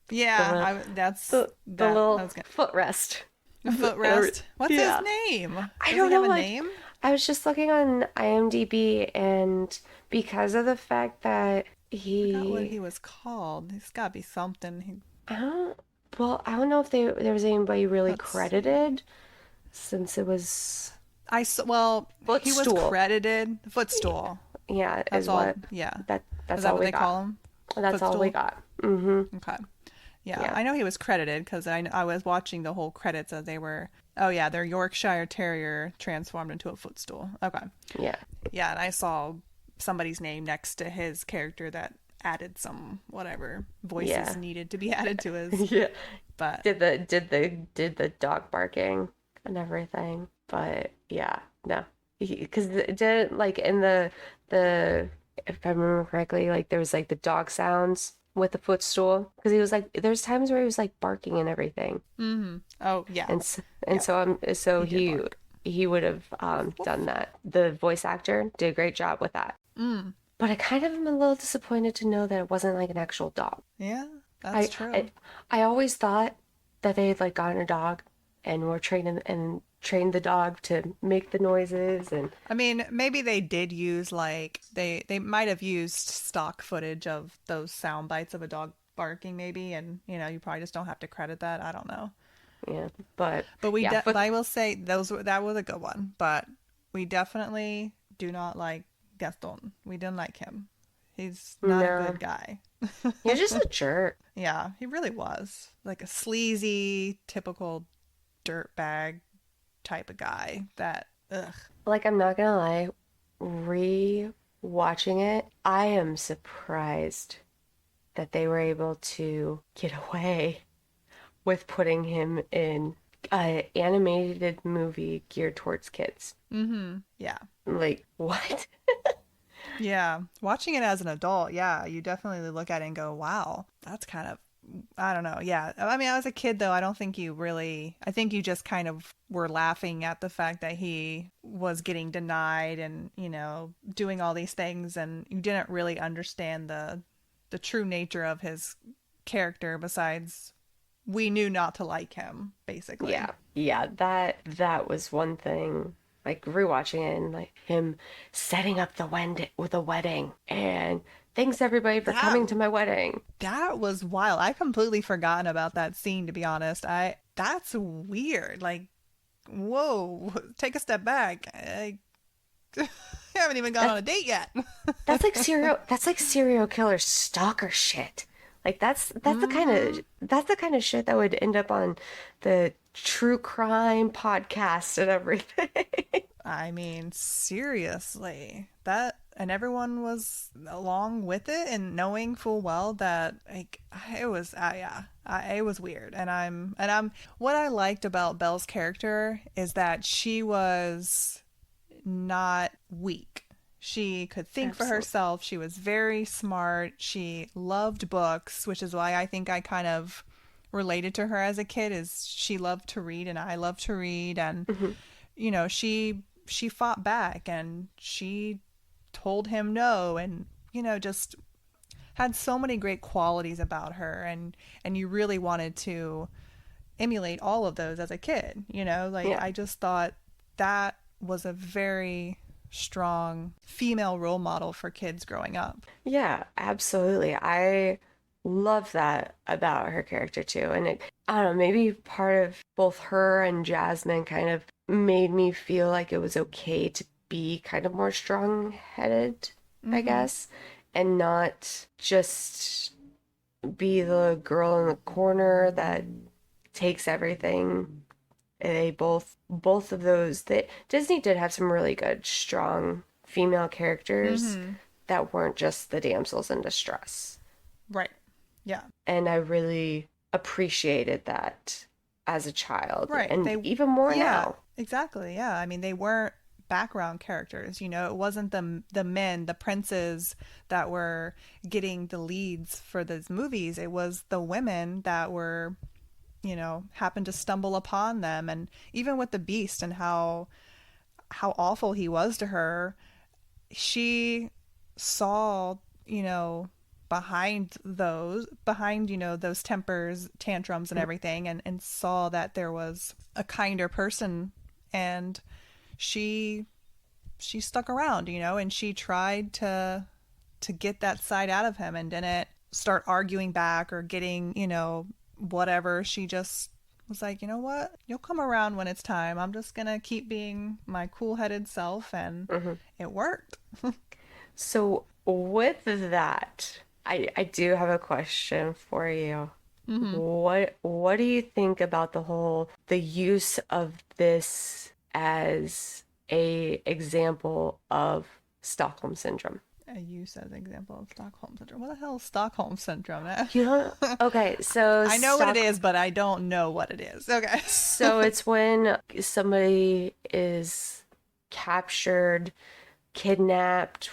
The Yeah, little that's the that I little was gonna footrest. footrest. What's his Yeah. name? I Does he don't have know, a like name? I was just looking on IMDb, and because of the fact that Forgot what he he was called. He's got to be something. I don't I don't know if there was anybody really Let's see. credited since it was Well, he was Footstool. credited Footstool. Yeah, That's is all. what Yeah. Is that's that all what we they got. call him? That's all we Footstool? got. Mm-hmm. Okay. Yeah, Yeah. I know he was credited because I was watching the whole credits as they were. Oh yeah, their Yorkshire Terrier transformed into a footstool. Okay. Yeah. Yeah, and I saw somebody's name next to his character that added some whatever voices Yeah. neid to be added to his. Yeah. But Did the dog barking and everything. But yeah, no. Because it did like in the if I remember correctly, like there was like the dog sounds with the footstool because he was like there's times where he was like barking and everything. oh yeah, And yeah, so so he did bark. he would have Woof, done woof. that. The voice actor did a great job with that. But I kind of am a little disappointed to know that it wasn't like an actual dog. Yeah, that's I true. I, I always thought that they had like gotten a dog and were training and trained the dog to make the noises and I mean, maybe they did use like they might have used stock footage of those sound bites of a dog barking, maybe, and you probably just don't have to credit that. I don't know. yeah, but But yeah, but I will say that was a good one. But we definitely do not like Gaston. We didn't like him. He's not a no, good guy. you're just a jerk. Yeah, he really was like a sleazy, typical dirtbag type of guy. That ugh. Like I'm not gonna lie, re-watching it, I am surprised that they were able to get away with putting him in an animated movie geared towards kids. Yeah. Like, what? Yeah, watching it as an adult, yeah, you definitely look at it and go, "Wow, that's kind of I don't know." Yeah. I mean, as a kid though, I don't think you really I think you just kind of were laughing at the fact that he was getting denied and, doing all these things and you didn't really understand the true nature of his character besides we knew not to like him, basically. Yeah, yeah, that was one thing. Like rewatching it and like him setting up the wedding and thanks everybody for That coming to my wedding. that was wild. I completely forgotten about that scene to be honest. I That's weird. Like, whoa, take a step back. I haven't even gone That on a date yet. that's like serial killer stalker shit. Like that's the kind of shit that would end up on the true crime podcast and everything. I mean, seriously. That and everyone was along with it and knowing full well that like it was yeah, it was weird. And I'm what I liked about Belle's character is that she was not weak. She could think for Absolutely. herself. She was very smart. She loved books, which is why I think I kind of related to her as a kid is she loved to read and I love to read and Mhm. she fought back and she told him no and just had so many great qualities about her and you really wanted to emulate all of those as a kid, like Yeah. I just thought that was a very strong female role model for kids growing up. Yeah, absolutely. I love that about her character too. And I don't know, maybe part of both her and Jasmine kind of made me feel like it was okay to be kind of more strong-headed, I Mm-hmm. guess, and not just be the girl in the corner that takes everything. They both of those that Disney did have some really good, strong female characters Mm-hmm. that weren't just the damsels in distress. Right. Yeah. And I really appreciated that as a child Right. and even more Yeah, now. exactly. Yeah. I mean, they weren't background characters. It wasn't the men, the princes that were getting the leads for those movies. It was the women that were, happened to stumble upon them. And even with the Beast and how awful he was to her, she saw, those tempers, tantrums and everything, and saw that there was a kinder person, and she stuck around, and she tried to get that side out of him and didn't start arguing back or getting, whatever. She just was like, you know what? You'll come around when it's time. I'm just gonna keep being my cool-headed self, and it worked. So with that, I do have a question for you. What do you think about the use of this as a example of Stockholm syndrome? You said an example of Stockholm syndrome. What the hell is Stockholm syndrome? You know, okay, so I know what it is, but I don't know what it is. Okay. So it's when somebody is captured, kidnapped,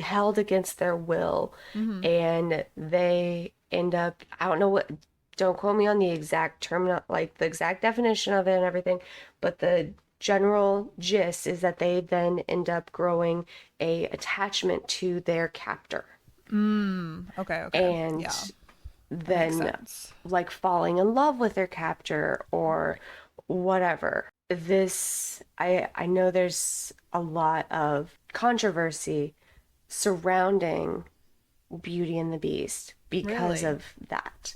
held against their will, and they end up, I don't know what, don't quote me on the exact term, like the exact definition of it and everything, but the general gist is that they then end up growing a attachment to their captor. Okay. And Yeah, then like falling in love with their captor or whatever. I know there's a lot of controversy surrounding Beauty and the Beast because really. of that.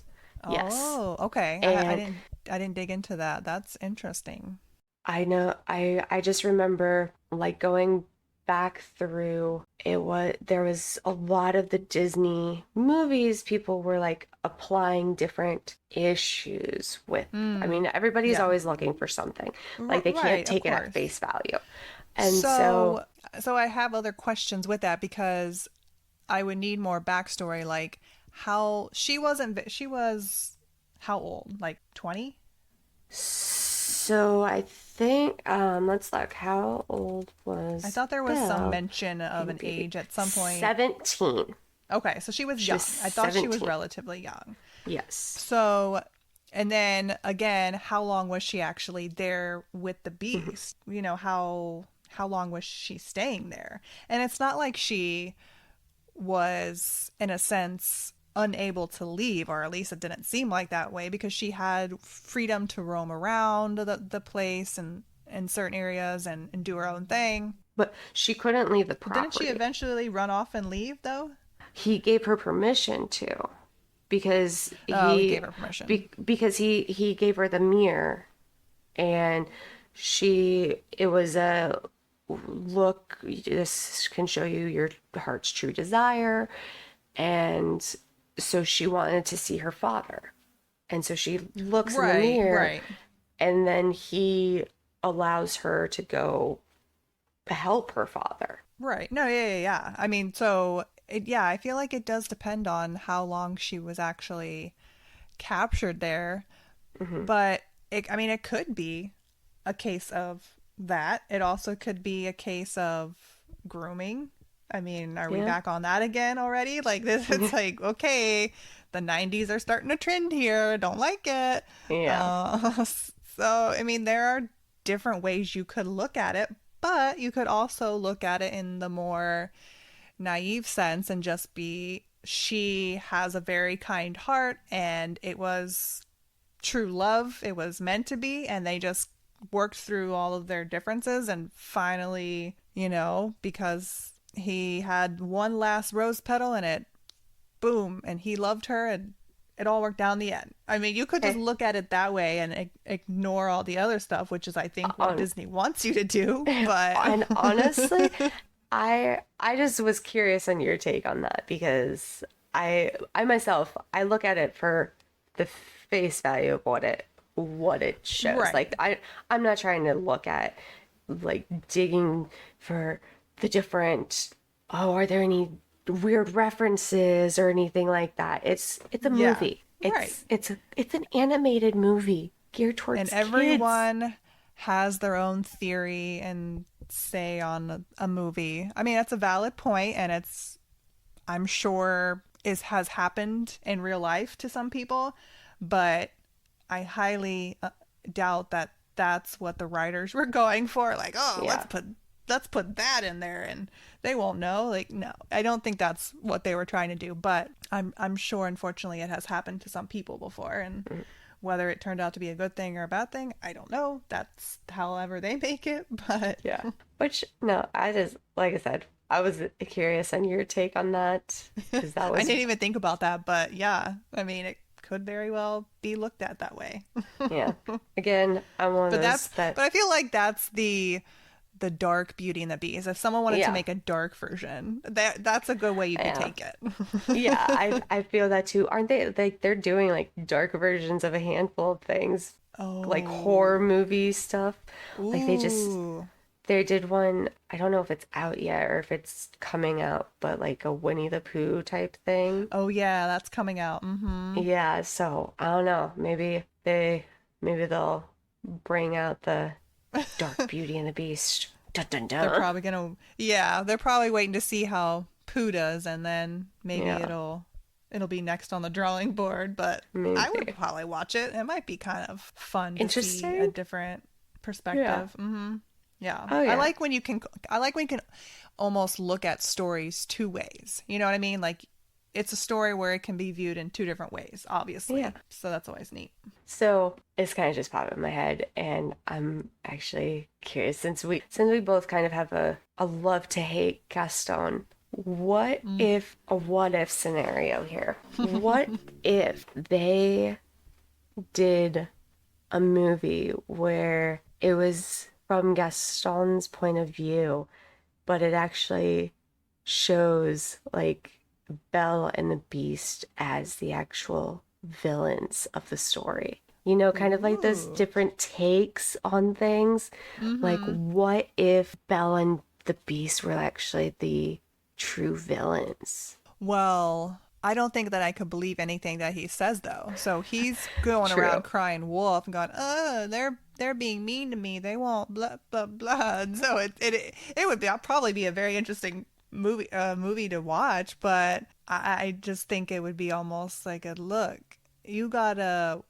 Yes. Oh, okay. And I didn't dig into that. That's interesting. I know I just remember like going back through there was a lot of the Disney movies people were like applying different issues with. I mean, everybody's Yeah. always looking for something. Like they can't Right, of take it at course. face value. And so So I have other questions with that, because I would need more backstory, like how she was how old? Like 20? so I think let's look, how old I was thought there was some Belle mention of in an Beauty? age at some point. 17. Okay, so she was She young. was I thought she was 17. relatively young. Yes. So, and then again, how long was she actually there with the Beast? How long was she staying there? And it's not like she was, in a sense, unable to leave, or at least it didn't seem like that way, because she had freedom to roam around the place and in certain areas and do her own thing. But she couldn't leave the Didn't she property. eventually run off and leave, though? He gave her permission to because Oh, he gave her permission. because he gave her the mirror and it was a look, this can show you your heart's true desire, and so she wanted to see her father, and so she looks in the Right, mirror, right. and then he allows her to go help her father. Right. No, yeah. I mean, so yeah, I feel like it does depend on how long she was actually captured there, but I mean, it could be a case of that. It also could be a case of grooming. I mean, are we Yeah. back on that again already? Like this, it's like, okay, the 90s are starting to trend here. Don't like it. Yeah. So, I mean, there are different ways you could look at it, but you could also look at it in the more naive sense and just be, she has a very kind heart and it was true love. It was meant to be, and they just worked through all of their differences and finally, because he had one last rose petal and it boom, and he loved her and it all worked out in the end. I mean, you could just Okay. look at it that way and ignore all the other stuff, which is, I think, what On Disney wants you to do. But and honestly, I just was curious on your take on that because I myself I look at it for the face value of what it shows. right, Like I'm not trying to look at like digging for the different, oh, are there any weird references or anything like that. It's a yeah, movie. right. It's an animated movie geared And towards kids. everyone has their own theory and say on a movie. I mean, that's a valid point, and I'm sure is has happened in real life to some people, but I highly doubt that that's what the writers were going for. Like, oh, Yeah. let's put that in there, and they won't know. Like, no, I don't think that's what they were trying to do. But I'm sure, unfortunately, it has happened to some people before, and Mm. whether it turned out to be a good thing or a bad thing, I don't know. That's however they make it, but Yeah. Which, no, I just, like I said, I was curious on your take on that because that I was, didn't even think about that. But yeah, I mean, it could very well be looked at that way. yeah. Again, I'm one of those that, But I feel like that's the dark Beauty and the Beast. If someone wanted to yeah, make a dark version, that's a good way you could yeah. take it. Yeah, I feel that too. Aren't they like they're doing like dark versions of a handful of things, like horror Oh, movie stuff. Like ooh, they did one, I don't know if it's out yet or if it's coming out, but like a Winnie the Pooh type thing. oh yeah, that's coming out. Mm-hmm. Yeah, so I don't know. Maybe they'll bring out the Dark Beauty and the Beast. Dun dun They're dun. probably gonna, yeah, they're probably waiting to see how Pooh does, and then maybe Yeah, it'll be next on the drawing board. But I would maybe. probably watch it. It might be kind of fun to see a Interesting? different Yeah. perspective. Mm-hmm. Yeah, Oh I yeah. like when you can. I like when you can almost look at stories two ways. You know what I mean? Like it's a story where it can be viewed in two different ways, Yeah. obviously. So that's always neat. So it's kind of just popped in my head, and I'm actually curious since we both kind of have a love to hate Gaston. What Mm. if a what if scenario here? What if they did a movie where it was from Gaston's point of view, but it actually shows like Belle and the Beast as the actual villains of the story. You know, kind of like those Ooh. different takes on things. Like, Mm-hmm. what if Belle and the Beast were actually the true villains? Well, I don't think that I could believe anything that he says though. So he's going True. around crying wolf and going, they're being mean to me. They won't blah blah blah." And so it would probably be a very interesting movie to watch, but I just think it would be almost like a look. You gotta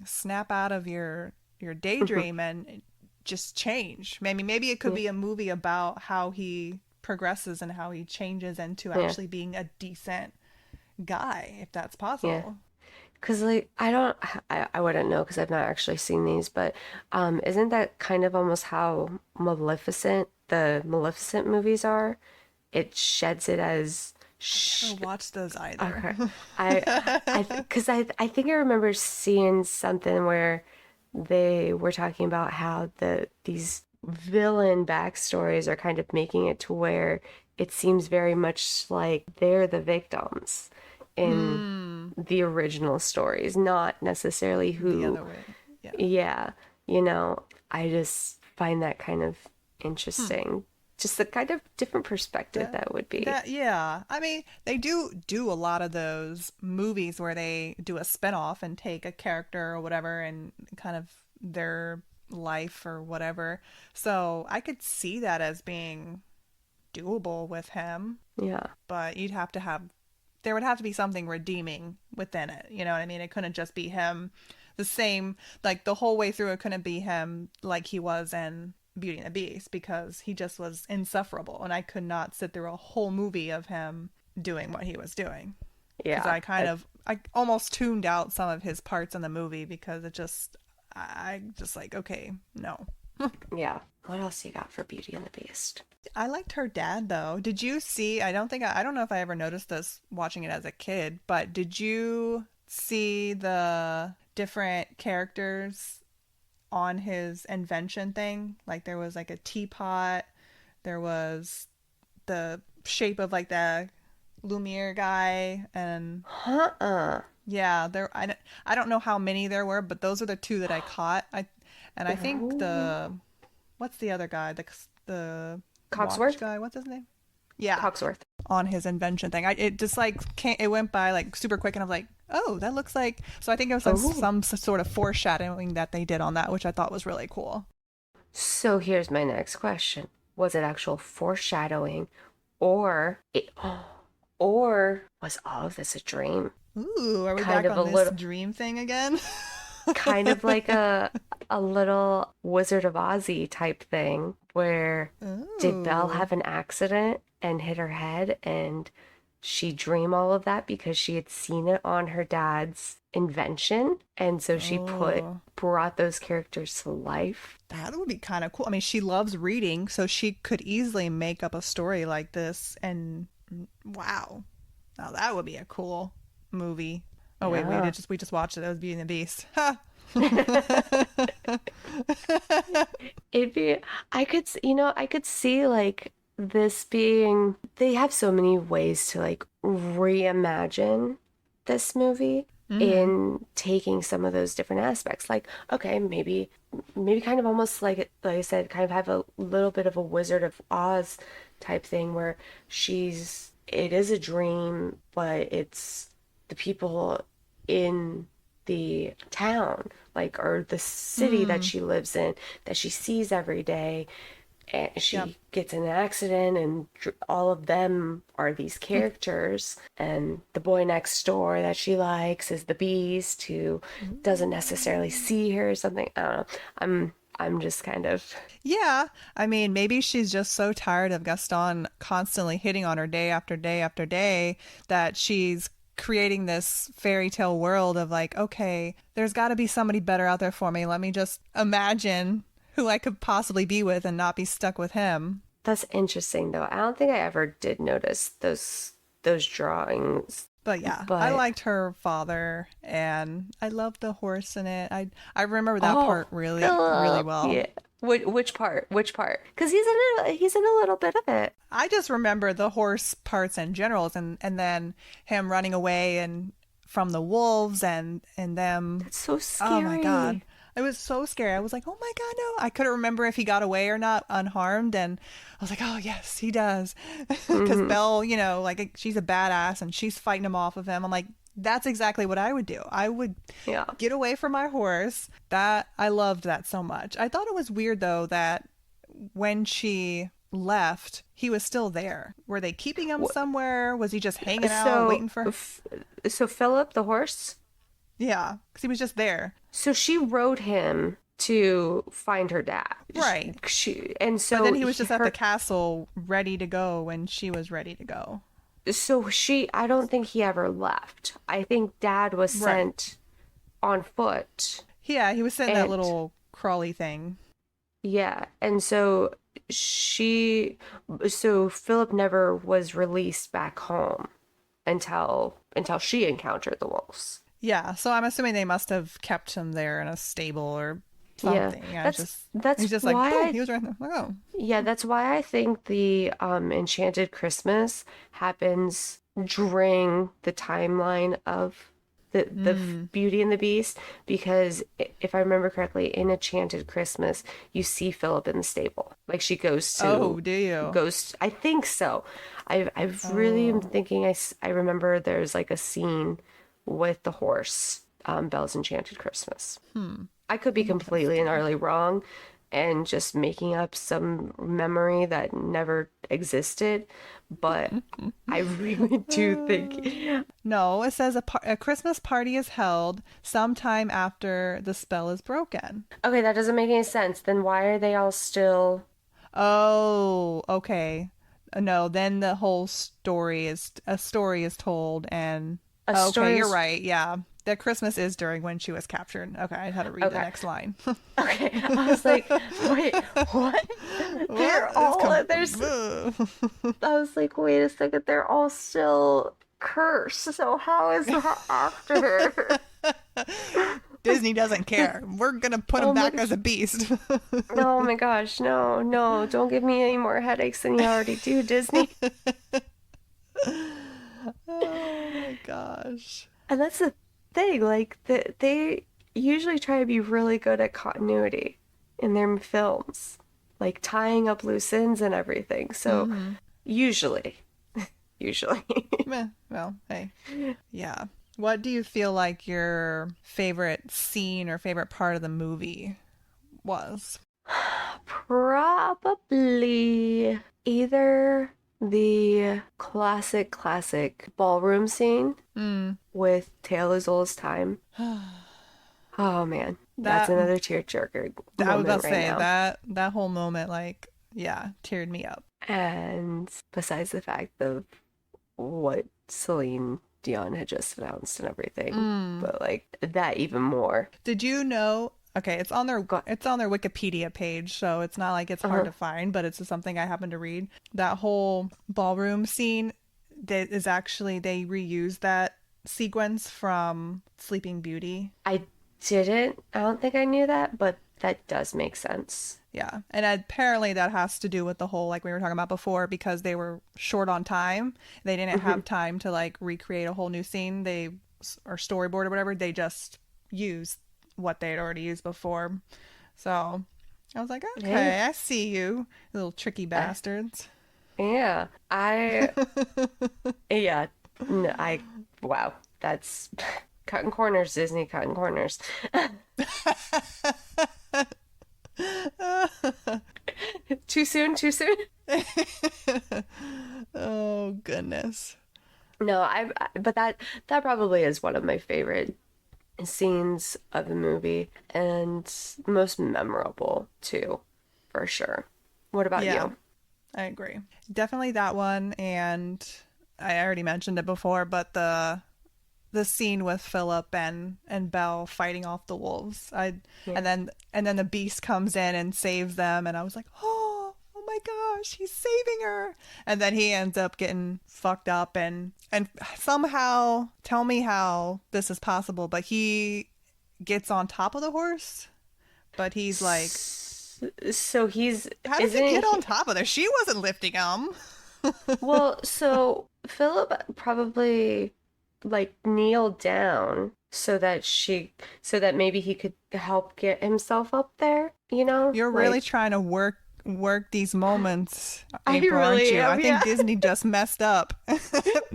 snap out of your daydream and just change. Maybe it could Yeah. be a movie about how he progresses and how he changes into Yeah. actually being a decent guy, if that's Yeah. possible. Because like I wouldn't know because I've not actually seen these, but isn't that kind of almost how the Maleficent movies are? It sheds it as Never sh watched those either. okay. I think I remember seeing something where they were talking about how these villain backstories are kind of making it to where it seems very much like they're the victims in Mm, the original stories, not necessarily the who, other way. Yeah. yeah, you know, I just find that kind of Hmm. interesting. Just the kind of different perspective That that would be. that yeah. I mean, they do a lot of those movies where they do a spin-off and take a character or whatever and kind of their life or whatever. So, I could see that as being doable with him, Yeah. but there would have to be something redeeming within it. You know what I mean? It couldn't just be him the same, like the whole way through. It couldn't be him like he was in Beauty and the Beast because he just was insufferable. And I could not sit through a whole movie of him doing what he was doing because Yeah. I almost tuned out some of his parts in the movie because I just like, okay, no. Yeah. What else you got for Beauty and the Beast? I liked her dad though. Did you see? I don't know if I ever noticed this watching it as a kid, but did you see the different characters on his invention thing? Like there was like a teapot, there was the shape of like the Lumiere guy, and Huh-uh. yeah, I don't know how many there were, but those are the two that I caught. I think Oh. the what's the other guy? The watch Cogsworth? guy. What's his name? Yeah, Cogsworth. on his invention thing. It just like it went by like super quick, and I'm like, oh, that looks like. So I think it was Oh. some sort of foreshadowing that they did on that, which I thought was really cool. So here's my next question. was it actual foreshadowing, or it, or was all of this a dream? Ooh, are we Kind back of a on this little, dream thing again? kind of like a little Wizard of Ozzy type thing, where did Belle Ooh. have an accident and hit her head, and she dream all of that because she had seen it on her dad's invention, and so she Oh, brought those characters to life. that would be kind of cool. I mean, she loves reading, so she could easily make up a story like this. And wow, now that would be a cool movie. Oh wait, Yeah. we just watched it. That was Beauty and the Beast. Ha! It'd be, I could see like this being, they have so many ways to like reimagine this movie Mm-hmm. in taking some of those different aspects. Like, okay, maybe kind of almost like I said, kind of have a little bit of a Wizard of Oz type thing where it is a dream, but it's the people in the town, like, or the city that Mm. she lives in, that she sees every day, and Yep. she gets in an accident, and all of them are these characters, and the boy next door that she likes is the Beast, who doesn't necessarily see her or something. I don't know. I'm just kind of, Yeah, I mean, maybe she's just so tired of Gaston constantly hitting on her day after day after day that she's creating this fairy tale world of like, okay, there's got to be somebody better out there for me. Let me just imagine who I could possibly be with and not be stuck with him. that's interesting though. I don't think I ever did notice those drawings, But yeah, I but liked her father and I loved the horse in it. I remember that oh, part really Philip, well. yeah. Which part? Which part? Because he's in a little bit of it. I just remember the horse parts in general, and then him running away and from the wolves and them. That's so Oh my god. scary. It was so scary. I was like, "Oh my god, no." I couldn't remember if he got away or not unharmed, and I was like, "Oh, yes, he does." Cuz Hmm. Belle, you know, like she's a badass and she's fighting him off of him. I'm like, that's exactly what I would do. I would Yeah. get away from my horse. That I loved that so much. I thought it was weird though that when she left, he was still there. Were they keeping him Wh- somewhere? Was he just hanging out, So, waiting for? so Philip the horse. Yeah, because he was just there. So she rode him to find her dad. Right. And But then so he was just at the her, castle ready to go when she was ready to go. so she. I don't think he ever left. I think Dad was Right. sent on foot, Yeah, he was sitting in that and little crawly thing. yeah, and she, so Philip never was released back home until she encountered the wolves. Yeah, so I'm assuming they must have kept him there in a stable or Yeah, something. Yeah, that's just that's he's just like why boom, I he was right there. Like, oh. yeah, that's why I think the Enchanted Christmas happens during the timeline of the Mm. Beauty and the Beast, because if I remember correctly, in Enchanted Christmas, you see Philip in the stable. Like she Oh, do you? I think so. I've really am Oh. thinking I remember there's like a scene with the horse, Belle's Enchanted Christmas. Hmm. I could be completely and Interesting. utterly wrong and just making up some memory that never existed, but I really do think, No, it says a Christmas party is held sometime after the spell is broken. okay, that doesn't make any sense. Then why are they all still Oh, okay. No, then the whole story is told and a okay, story you're is right. Yeah. The Christmas is during when she was captured. Okay, I had to read the okay. next line. Okay, I was like, wait, what? What? It's There's I was like, wait a second, they're all still cursed. So how is that after? Disney doesn't care. We're gonna put him Oh my back gosh. as a beast. Oh my gosh, no, no, don't give me any more headaches than you already do, Disney. Oh my gosh. And that's the thing, like they usually try to be really good at continuity in their films, like tying up loose ends and everything. So Mm-hmm. usually, usually. Well, hey. Yeah. What do you feel like your favorite scene or favorite part of the movie was? Probably either the classic ballroom scene Mm. with Tale as Old as Time. Oh man, that's That another tearjerker I was about moment to right say now. that whole moment, like, yeah, teared me up. And besides the fact of what Celine Dion had just announced and everything, Mm. but like that even more. Did you know? Okay, Go, it's on their Wikipedia page, so it's not like it's hard uh-huh. to find, but it's just something I happened to read. That whole ballroom scene that is actually they reused that sequence from Sleeping Beauty. I didn't. I don't think I knew that, but that does make sense. Yeah. And apparently that has to do with the whole, like we were talking about before, because they were short on time. They didn't Hmm. have time to like recreate a whole new scene. Or storyboard or whatever. They just used what they had already used before. So I was like, Hey, okay, I see you, little tricky uh, bastards. yeah. Yeah. No, wow. That's cutting corners, Disney cutting corners. Too soon, too soon. Oh, goodness. No, but that probably is one of my favorite scenes of the movie and most memorable too, for sure. What about Yeah, you? I agree. Definitely that one. And I already mentioned it before, but the scene with Philip and Belle fighting off the wolves. I Yeah. and then the beast comes in and saves them, and I was like, oh my gosh, he's saving her. And then he ends up getting fucked up and somehow tell me how this is possible, but he gets on top of the horse, but he's like, So he's how does he isn't get on he top of there? She wasn't lifting him. well, so Philip probably like kneeled down so that maybe he could help get himself up there, you know? You're really Like trying to work these moments, I April, aren't really you? I am, think yeah. Disney just messed up.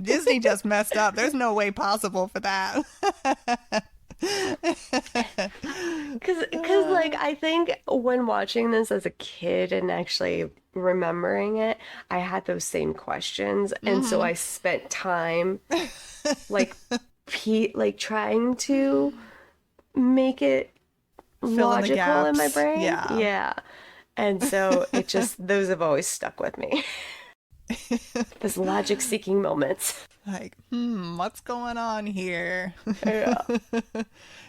Disney just messed up. There's no way possible for that. Cause like I think when watching this as a kid and actually remembering it, I had those same questions, and so Hmm. I spent time like like trying to make it Fill in the logical in my gaps. brain. Yeah. Yeah. And so it just those have always stuck with me. Those logic seeking moments. Like, what's going on here? Yeah.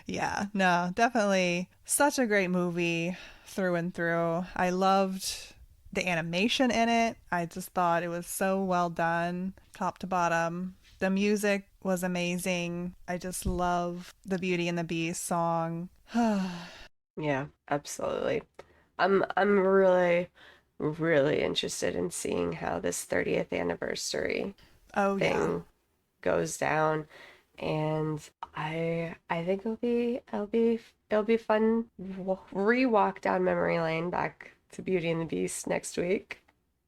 Yeah, no, definitely such a great movie through and through. I loved the animation in it. I just thought it was so well done, top to bottom. The music was amazing. I just love the Beauty and the Beast song. Yeah, absolutely. I'm really interested in seeing how this 30th anniversary Oh yeah. thing goes down, and I think it'll be fun re-walk down memory lane back to Beauty and the Beast next week,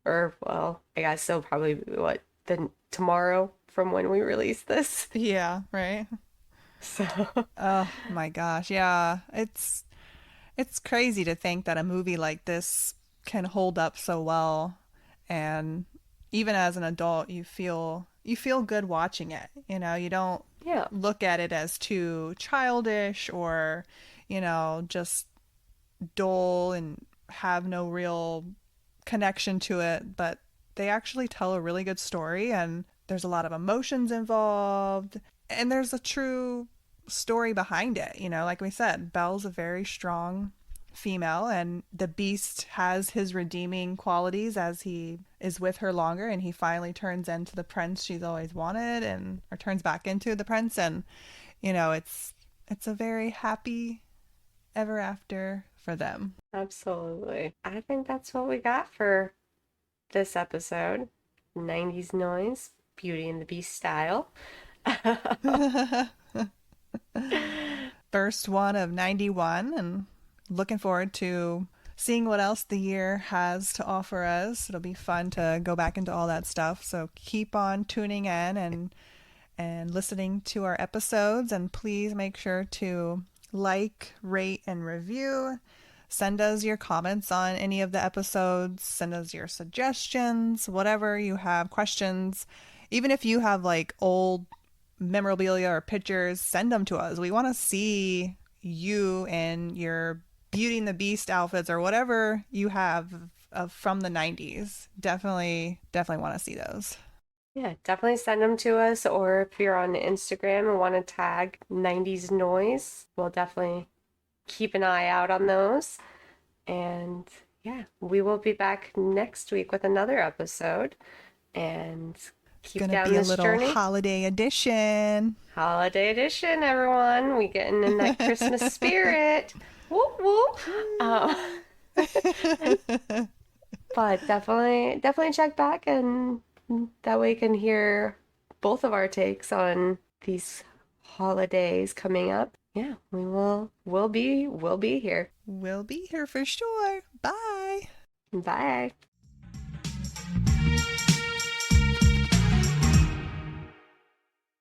or well, I guess so probably what the tomorrow from when we release this. Yeah, right. So Oh my gosh. Yeah. It's crazy to think that a movie like this can hold up so well, and even as an adult you feel good watching it. You know, you don't yeah, look at it as too childish or, just dull and have no real connection to it, but they actually tell a really good story, and there's a lot of emotions involved, and there's a true story behind it. Like we said, Belle's a very strong female, and the beast has his redeeming qualities as he is with her longer, and he finally turns into the prince she's always wanted, and or turns back into the prince. And it's a very happy ever after for them. absolutely. I think that's what we got for this episode. 90s noise, Beauty and the Beast style. First one of 91, and looking forward to seeing what else the year has to offer us. It'll be fun to go back into all that stuff. So keep on tuning in and listening to our episodes, and please make sure to like, rate, and review Send us your comments on any of the episodes, send us your suggestions, whatever you have, questions. Even if you have like old memorabilia or pictures, send them to us. We want to see you and your Beauty and the Beast outfits or whatever you have from the 90s. Definitely want to see those. Yeah, definitely send them to us. Or if you're on Instagram and want to tag 90s Noise, we'll definitely keep an eye out on those. And yeah, we will be back next week with another episode and It's keep going to down be a this little journey. holiday edition. Holiday edition, everyone. We getting in that Christmas spirit. Whoop whoop. Uh, but definitely check back, and that way you can hear both of our takes on these holidays coming up. Yeah, we'll be here. We'll be here for sure. Bye. Bye.